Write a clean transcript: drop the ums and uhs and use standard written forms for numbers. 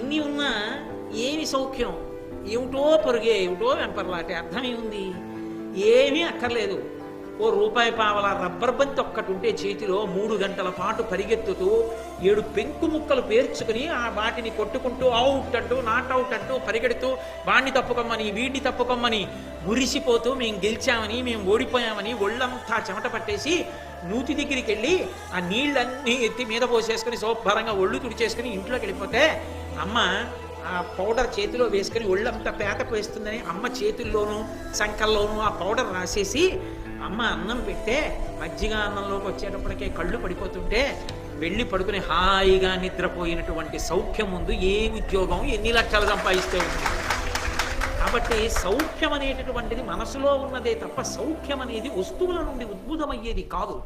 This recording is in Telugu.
ఇన్ని ఉన్నా ఏమి సౌఖ్యం? ఏమిటో పొరుగే, ఏమిటో వెంపర్లాంటి అర్థం ఏముంది? ఏమీ అక్కర్లేదు. ఓ రూపాయి పావల రబ్బర్ బంతి ఒక్కటి ఉంటే చేతిలో 3 గంటల పాటు పరిగెత్తుతూ 7 పెంకు ముక్కలు పేర్చుకుని ఆ వాటిని కొట్టుకుంటూ అవుట్ అంటూ నాట్ అవుట్ అంటూ పరిగెడుతూ వాడిని తప్పుకోమని వీడిని తప్పుకోమని మురిసిపోతూ మేము గెలిచామని మేము ఓడిపోయామని ఒళ్ళంతా చెమట పట్టేసి నూతి దగ్గరికి వెళ్ళి ఆ నీళ్ళన్నీ ఎత్తి మీద పోసేసుకుని శుభ్రంగా ఒళ్ళు తుడిచేసుకుని ఇంట్లోకి వెళ్ళిపోతే అమ్మ ఆ పౌడర్ చేతిలో వేసుకుని ఒళ్ళంతా పేతకు వేస్తుందని అమ్మ చేతుల్లోనూ సంకల్లోనూ ఆ పౌడర్ రాసేసి అమ్మ అన్నం పెట్టే మజ్జిగ అన్నంలోకి వచ్చేటప్పటికే కళ్ళు పడిపోతుంటే వెళ్ళి పడుకుని హాయిగా నిద్రపోయినటువంటి సౌఖ్యం ముందు ఏ ఉద్యోగం ఎన్ని లక్షలు సంపాదిస్తే ఉంది. కాబట్టి సౌఖ్యం అనేటటువంటిది మనసులో ఉన్నదే తప్ప సౌఖ్యం అనేది వస్తువుల నుండి ఉద్భుతమయ్యేది కాదు.